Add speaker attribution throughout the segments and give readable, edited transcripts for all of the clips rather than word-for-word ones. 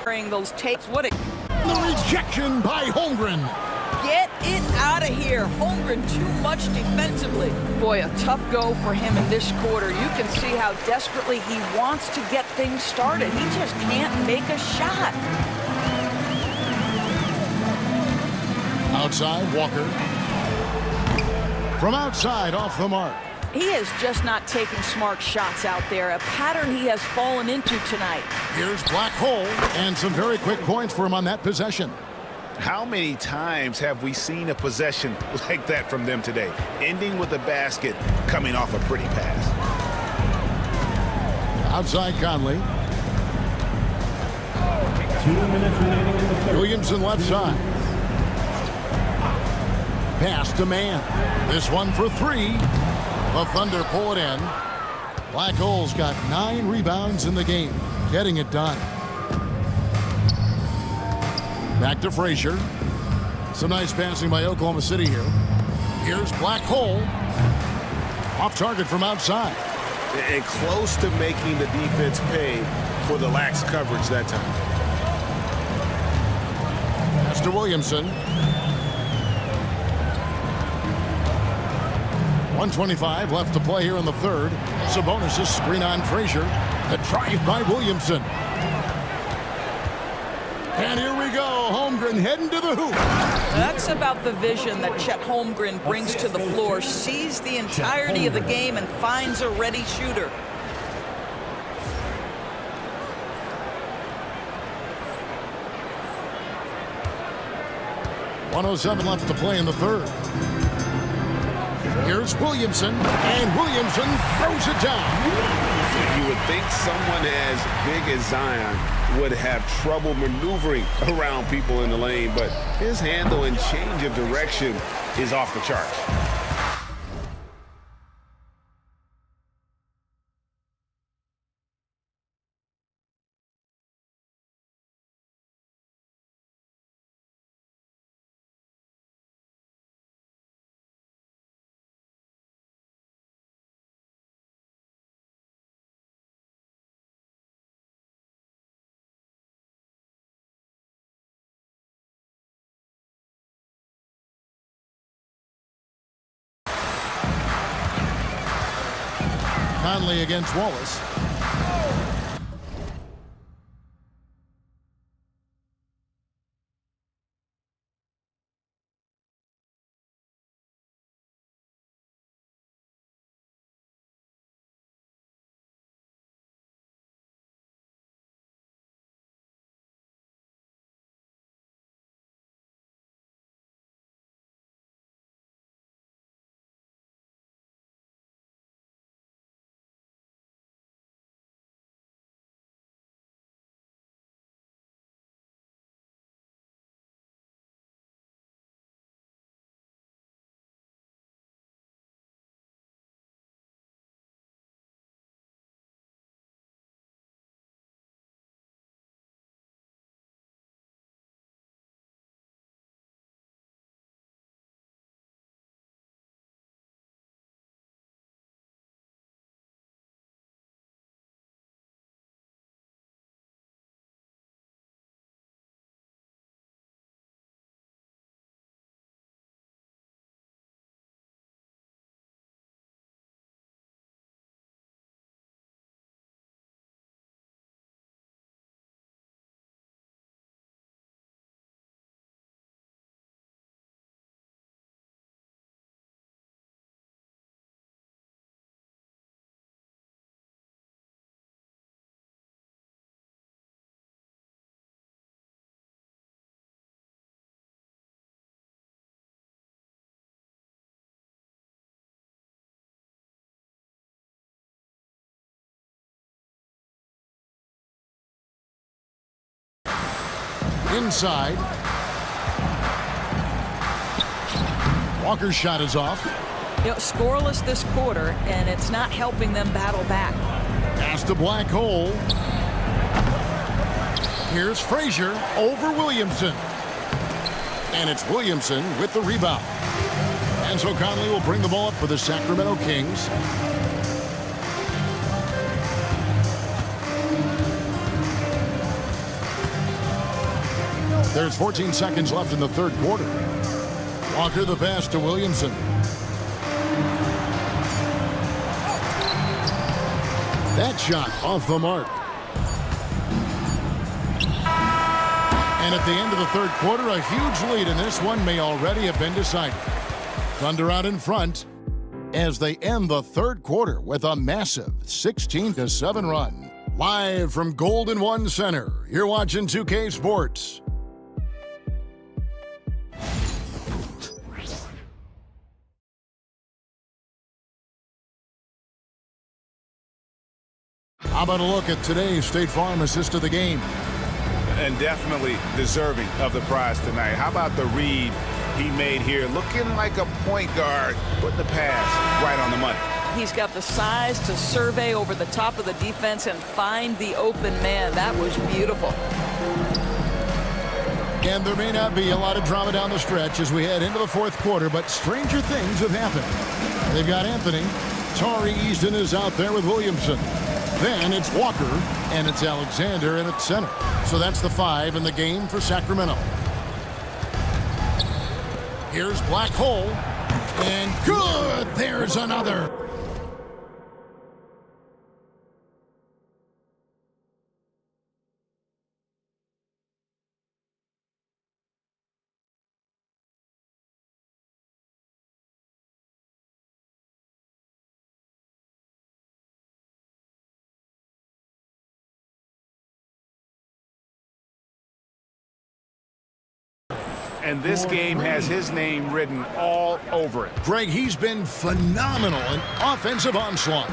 Speaker 1: Those tapes. What a
Speaker 2: The rejection by Holmgren.
Speaker 1: get it out of here. Holmgren too much defensively. Boy, a tough go for him in this quarter. You can see how desperately he wants to get things started. He just can't make a shot.
Speaker 2: Outside, Walker. From outside, off the mark.
Speaker 1: He is just not taking smart shots out there, a pattern he has fallen into tonight.
Speaker 2: Here's Black Hole, and some very quick points for him on that possession.
Speaker 3: How many times have we seen a possession like that from them today, ending with a basket coming off a pretty pass?
Speaker 2: Outside Conley.
Speaker 4: 2 minutes remaining in the third.
Speaker 2: Williamson left side. Pass to man. This one for three. The Thunder pull it in. Black Hole's got 9 rebounds in the game. Getting it done. Back to Frazier. Some nice passing by Oklahoma City here. Here's Black Hole. Off target from outside.
Speaker 3: And close to making the defense pay for the lax coverage that time.
Speaker 2: Pass to Williamson. 1:25 left to play here in the third. Sabonis' screen on Frazier. The drive by Williamson. And here we go. Holmgren heading to the hoop.
Speaker 1: That's about the vision that Chet Holmgren brings to the floor. Sees the entirety of the game and finds a ready shooter. .107 left to play in the third. Here's Williamson, and Williamson throws it down.
Speaker 3: You would think someone as big as Zion would have trouble maneuvering around people in the lane, but his handle and change of direction is off the charts.
Speaker 2: Conley against Wallace. Inside. Walker's shot is off.
Speaker 1: You know, scoreless this quarter, and it's not helping them battle back.
Speaker 2: Pass to Black Hole. Here's Frazier over Williamson. And it's Williamson with the rebound. And so Conley will bring the ball up for the Sacramento Kings. There's 14 seconds left in the third quarter. Walker the pass to Williamson. That shot off the mark. And at the end of the third quarter, a huge lead in this one may already have been decided. Thunder out in front as they end the third quarter with a massive 16-7 run. Live from Golden One Center, you're watching 2K Sports. How about a look at today's State Farm assist of the game?
Speaker 5: And definitely deserving of the prize tonight. How about the read he made here? Looking like a point guard, putting the pass right on the money.
Speaker 1: He's got the size to survey over the top of the defense and find the open man. That was beautiful.
Speaker 2: And there may not be a lot of drama down the stretch as we head into the fourth quarter, but stranger things have happened. They've got Anthony. Tari Easton is out there with Williamson. Then it's Walker, and it's Alexander in at center. So that's the 5 in the game for Sacramento. Here's Black Hole, and good! There's another.
Speaker 5: And this game has his name written all over it.
Speaker 2: Greg, he's been phenomenal in offensive onslaught.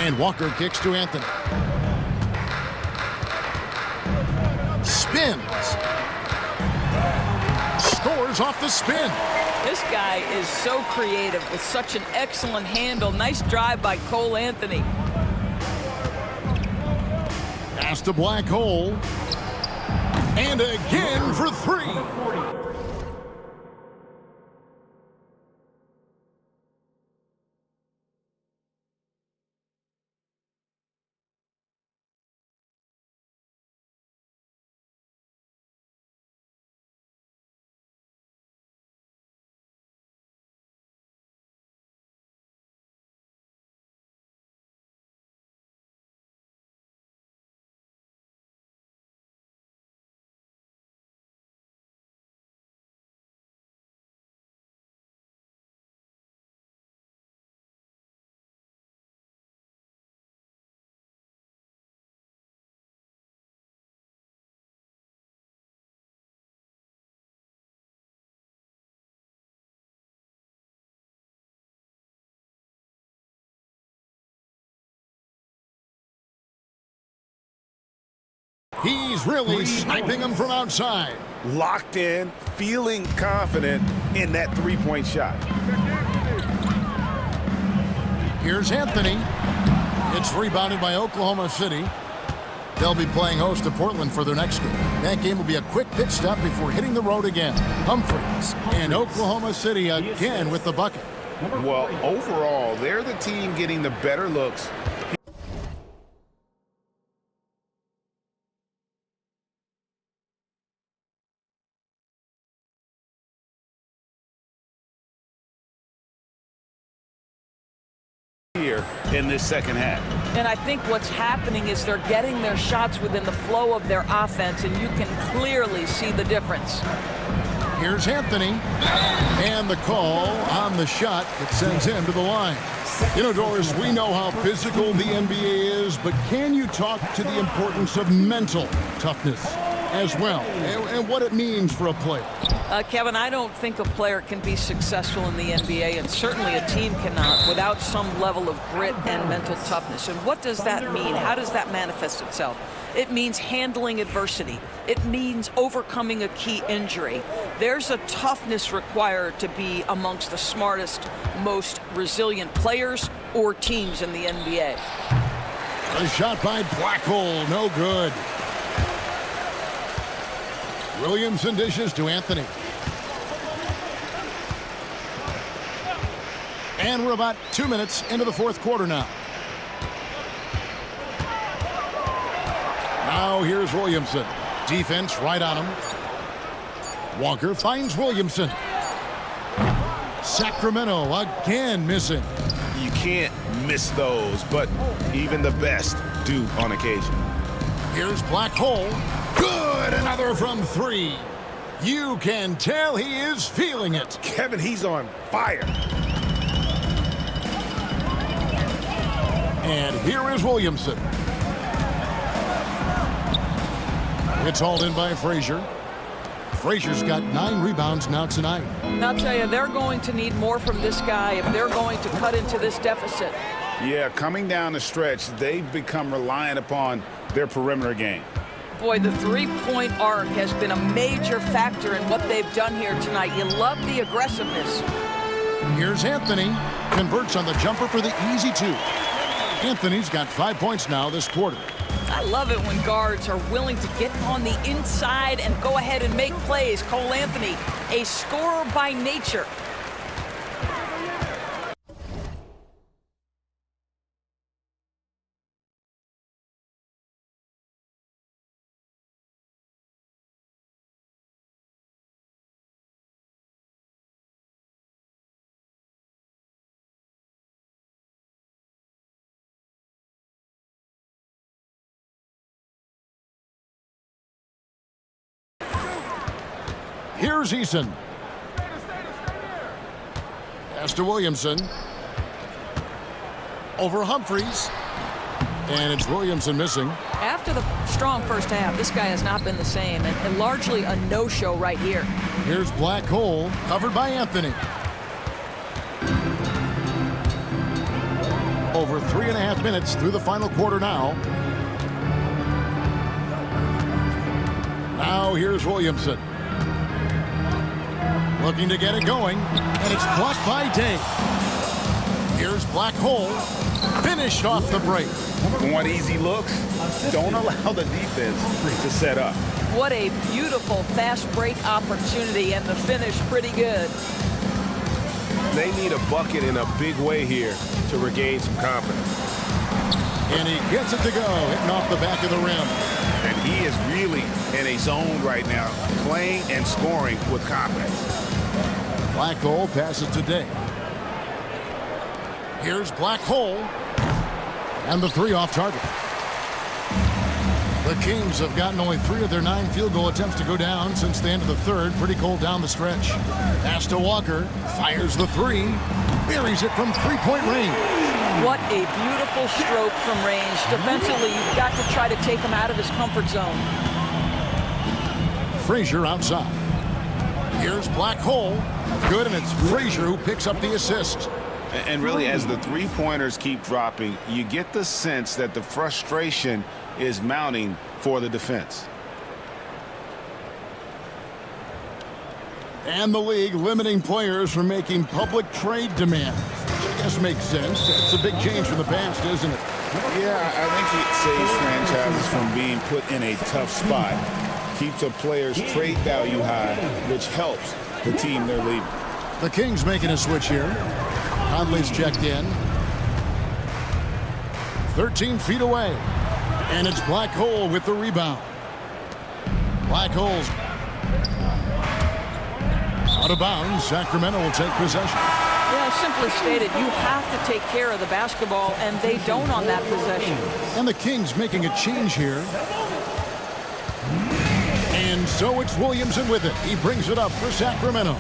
Speaker 2: And Walker kicks to Anthony. Spins. Scores off the spin.
Speaker 1: This guy is so creative with such an excellent handle. Nice drive by Cole Anthony.
Speaker 2: Pass to Black Hole. And again for 3. He's really sniping them from outside.
Speaker 5: Locked in, feeling confident in that three-point shot.
Speaker 2: Here's Anthony. It's rebounded by Oklahoma City. They'll be playing host to Portland for their next game. That game will be a quick pit stop before hitting the road again. Humphries and Oklahoma City again with the bucket.
Speaker 5: Well, overall, they're the team getting the better looks. Here in this second half.
Speaker 1: And I think what's happening is they're getting their shots within the flow of their offense, and you can clearly see the difference.
Speaker 2: Here's Anthony. And the call on the shot that sends him to the line. You know, Doris, we know how physical the NBA is, but can you talk to the importance of mental toughness as well, and what it means for a player?
Speaker 1: Kevin, I don't think a player can be successful in the NBA, and certainly a team cannot, without some level of grit and mental toughness. And what does that mean? How does that manifest itself? It means handling adversity. It means overcoming a key injury. There's a toughness required to be amongst the smartest, most resilient players or teams in the NBA.
Speaker 2: A shot by Blackhole, no good. Williamson dishes to Anthony. And we're about 2 minutes into the fourth quarter now. Now here's Williamson. Defense right on him. Walker finds Williamson. Sacramento again missing.
Speaker 5: You can't miss those, but even the best do on occasion.
Speaker 2: Here's Blackhole. Good, another from three. You can tell he is feeling it.
Speaker 5: Kevin, he's on fire.
Speaker 2: And here is Williamson. It's hauled in by Frazier. Frazier's got 9 rebounds now tonight.
Speaker 1: And I'll tell you, they're going to need more from this guy if they're going to cut into this deficit.
Speaker 5: Yeah, coming down the stretch, they've become reliant upon their perimeter game.
Speaker 1: Boy, the three-point arc has been a major factor in what they've done here tonight. You love the aggressiveness.
Speaker 2: Here's Anthony. Converts on the jumper for the easy 2. Anthony's got 5 points now this quarter.
Speaker 1: I love it when guards are willing to get on the inside and go ahead and make plays. Cole Anthony, a scorer by nature.
Speaker 2: Here's Eason. Pass to Williamson. Over Humphries. And it's Williamson missing.
Speaker 1: After the strong first half, this guy has not been the same, and largely a no-show right here.
Speaker 2: Here's Blackhole, covered by Anthony. Over 3.5 minutes through the final quarter now. Now here's Williamson. Looking to get it going, and it's blocked by Day. Here's Blackhole, finished off the break.
Speaker 5: Want easy looks? Don't allow the defense to set up.
Speaker 1: What a beautiful fast break opportunity, and the finish pretty good.
Speaker 3: They need a bucket in a big way here to regain some confidence.
Speaker 2: And he gets it to go, hitting off the back of the rim.
Speaker 5: And he is really in a zone right now, playing and scoring with confidence.
Speaker 2: Blackhole passes to Day. Here's Blackhole. And the 3 off target. The Kings have gotten only 3 of their 9 field goal attempts to go down since the end of the third. Pretty cold down the stretch. Pass to Walker. Fires the 3. Buries it from 3-point range.
Speaker 1: What a beautiful stroke from range. Defensively, you've got to try to take him out of his comfort zone.
Speaker 2: Frazier outside. Here's Blackhole. Good, and it's Frazier who picks up the assist.
Speaker 5: And really, as the three-pointers keep dropping, you get the sense that the frustration is mounting for the defense.
Speaker 2: And the league limiting players from making public trade demands. Which I guess makes sense. It's a big change from the past, isn't it?
Speaker 5: Yeah, I think it saves franchises from being put in a tough spot. Keeps a player's trade value high, which helps the team they're leaving.
Speaker 2: The Kings making a switch here. Conley's checked in. 13 feet away. And it's Black Hole with the rebound. Black Hole's out of bounds. Sacramento will take possession.
Speaker 1: Yeah, simply stated, you have to take care of the basketball, and they don't on that possession.
Speaker 2: And the Kings making a change here. And so it's Williamson with it. He brings it up for Sacramento.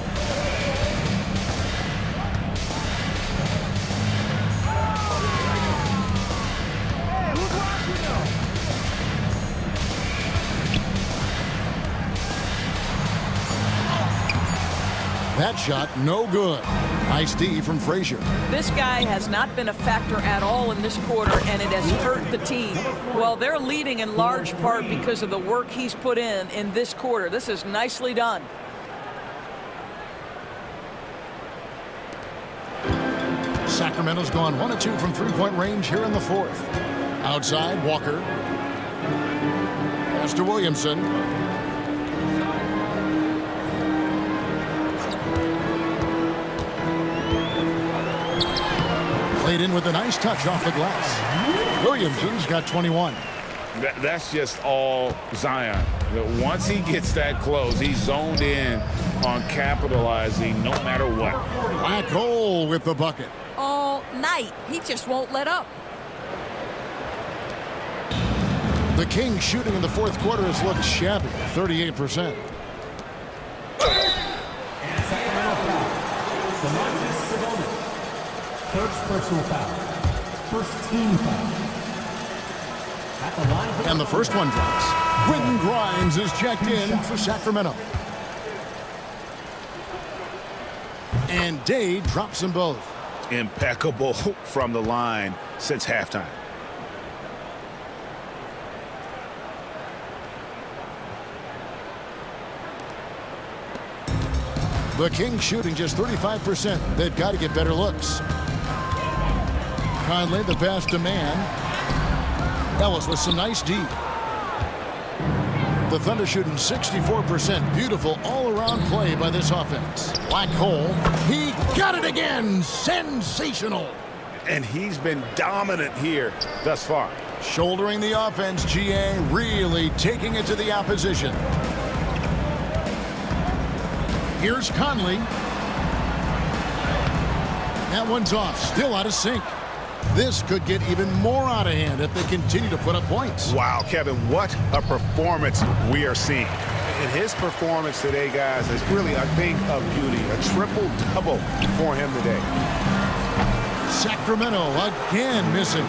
Speaker 2: That shot, no good. Nice D from Frazier.
Speaker 1: This guy has not been a factor at all in this quarter, and it has hurt the team. Well, they're leading in large part because of the work he's put in this quarter. This is nicely done.
Speaker 2: Sacramento's gone 1 of 2 from three-point range here in the fourth. Outside, Walker. Pass to Williamson. Played in with a nice touch off the glass. Williamson's got 21.
Speaker 5: That's just all Zion. Once he gets that close, he's zoned in on capitalizing no matter what.
Speaker 2: Black Hole with the bucket.
Speaker 1: All night. He just won't let up.
Speaker 2: The Kings shooting in the fourth quarter has looked shabby, 38%.
Speaker 4: And Sacramento foul. First personal foul. First team foul. At the line for
Speaker 2: And the first one drops. Quentin Grimes is checked in for Sacramento. And Day drops them both.
Speaker 5: Impeccable from the line since halftime.
Speaker 2: The Kings shooting just 35%. They've got to get better looks. Conley, the pass to man. Ellis with some nice D. The Thunder shooting 64%. Beautiful all-around play by this offense. Black Hole. He got it again. Sensational.
Speaker 5: And he's been dominant here thus far.
Speaker 2: Shouldering the offense, GA. Really taking it to the opposition. Here's Conley. That one's off. Still out of sync. This could get even more out of hand if they continue to put up points.
Speaker 5: Wow, Kevin, what a performance we are seeing. And his performance today, guys, is really a thing of beauty. A triple-double for him today.
Speaker 2: Sacramento again missing.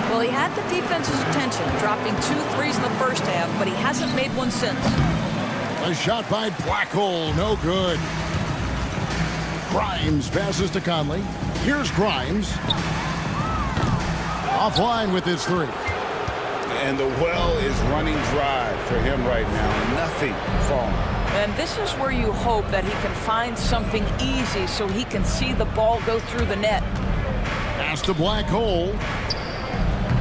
Speaker 1: Well, he had the defense's attention, dropping 2 threes in the first half, but he hasn't made one since.
Speaker 2: A shot by Black Hole, no good. Grimes passes to Conley. Here's Grimes. Offline with his three.
Speaker 5: And the well is running dry for him right now. Nothing falling.
Speaker 1: And this is where you hope that he can find something easy so he can see the ball go through the net.
Speaker 2: Pass to Black Hole.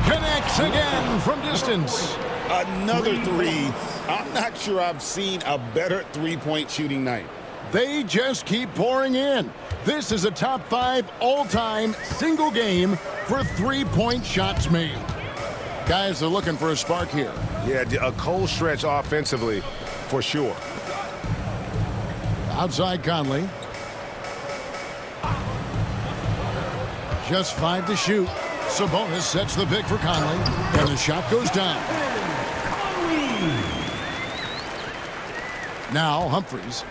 Speaker 2: Connects again from distance.
Speaker 5: Another three. I'm not sure I've seen a better three-point shooting night.
Speaker 2: They just keep pouring in. This is a top 5 all-time single game for three-point shots made. Guys are looking for a spark here.
Speaker 5: Yeah, a cold stretch offensively for sure.
Speaker 2: Outside Conley. Just 5 to shoot. Sabonis sets the pick for Conley, and the shot goes down. Now Humphries.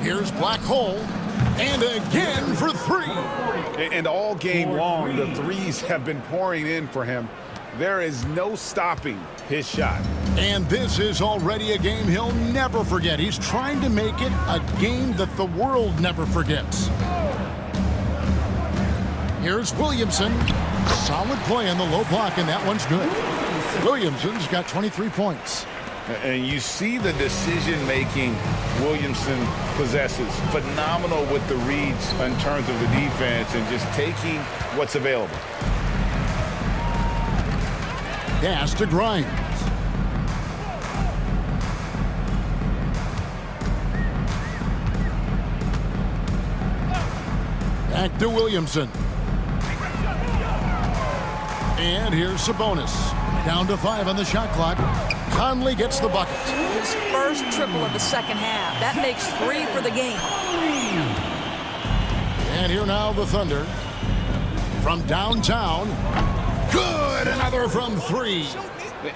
Speaker 2: Here's Black Hole, and again for 3.
Speaker 5: And all game long, the threes have been pouring in for him. There is no stopping his shot.
Speaker 2: And this is already a game he'll never forget. He's trying to make it a game that the world never forgets. Here's Williamson. Solid play on the low block, and that one's good. Williamson's got 23 points.
Speaker 5: And you see the decision-making Williamson possesses. Phenomenal with the reads in terms of the defense and just taking what's available.
Speaker 2: Pass to Grimes. Back to Williamson. And here's Sabonis. Down to 5 on the shot clock. Conley gets the bucket.
Speaker 1: His first triple of the second half. That makes 3 for the game.
Speaker 2: And here now the Thunder. From downtown. Good! Another from 3.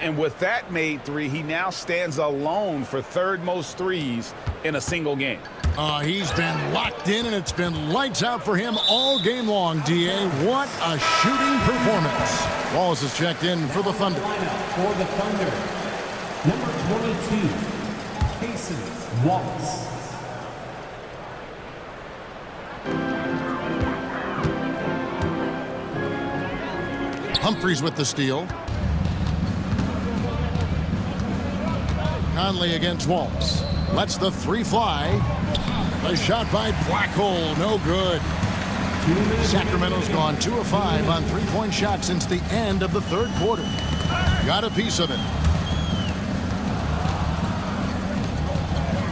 Speaker 5: And with that made 3, he now stands alone for third most threes in a single game.
Speaker 2: He's been locked in, and it's been lights out for him all game long, D.A. What a shooting performance. Wallace is checked in for the Thunder.
Speaker 4: For the Thunder, number 22, Casey Wallace.
Speaker 2: Humphries with the steal. Conley against Wallace. Lets the 3 fly. A shot by Blackhole, no good. Sacramento's gone 2 of 5 on 3-point shots since the end of the third quarter. Got a piece of it.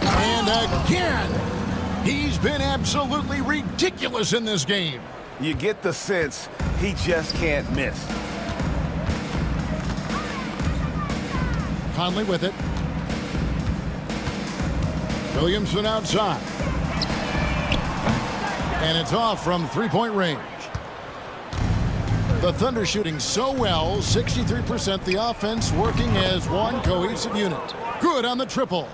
Speaker 2: And again, he's been absolutely ridiculous in this game.
Speaker 5: You get the sense he just can't miss.
Speaker 2: Conley with it. Williamson outside. And it's off from 3-point range. The Thunder shooting so well, 63%. The offense working as one cohesive unit. Good on the triple.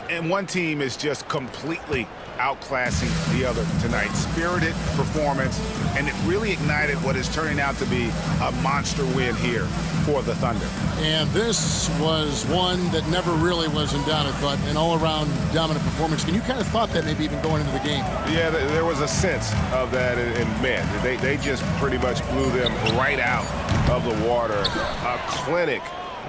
Speaker 5: And one team is just completely outclassing the other tonight. Spirited performance, and it really ignited what is turning out to be a monster win here for the Thunder.
Speaker 2: And this was one that never really was in doubt, I thought, an all-around dominant performance. And you kind of thought that maybe even going into the game.
Speaker 5: Yeah, there was a sense of that, and man, they just pretty much blew them right out of the water. A clinic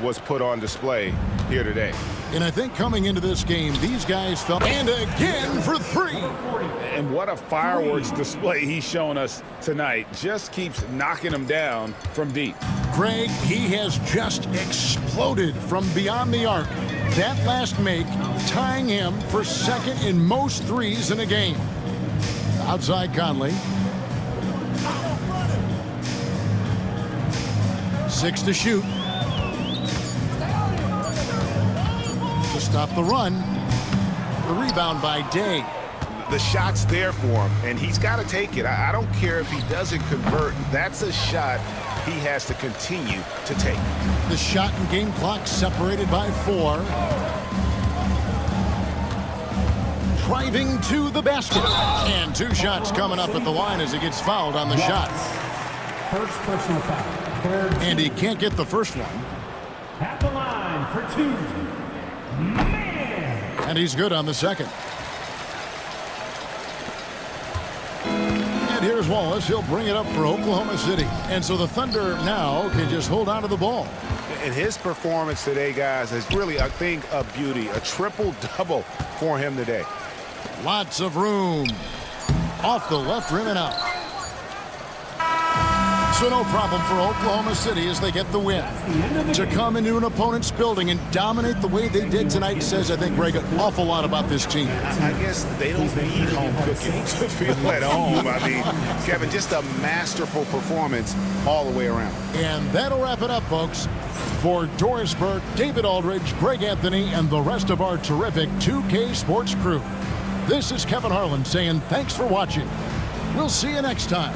Speaker 5: was put on display here today.
Speaker 2: And I think coming into this game, these guys felt, and again for 3.
Speaker 5: And what a fireworks display he's shown us tonight. Just keeps knocking them down from deep.
Speaker 2: Greg, he has just exploded from beyond the arc. That last make tying him for second in most threes in a game. Outside Conley. 6 to shoot. To stop the run. The rebound by Day.
Speaker 5: The shot's there for him, and he's got to take it. I don't care if he doesn't convert. That's a shot he has to continue to take.
Speaker 2: The shot and game clock separated by 4. Driving to the basket. And 2 shots coming up at the line as he gets fouled on the shot.
Speaker 4: First personal foul.
Speaker 2: And he can't get the first one.
Speaker 4: At the line for 2. Man.
Speaker 2: And he's good on the second. And here's Wallace. He'll bring it up for Oklahoma City. And so the Thunder now can just hold on to the ball.
Speaker 5: And his performance today, guys, is really a thing of beauty. A triple-double for him today.
Speaker 2: Lots of room. Off the left rim and out. So no problem for Oklahoma City as they get the win. To come into an opponent's building and dominate the way they did tonight says, I think, Greg, an awful lot about this team.
Speaker 5: I guess they don't need home cooking to feel at home. I mean, Kevin, just a masterful performance all the way around.
Speaker 2: And that'll wrap it up, folks. For Doris Burke, David Aldridge, Greg Anthony, and the rest of our terrific 2K Sports crew, this is Kevin Harlan saying thanks for watching. We'll see you next time.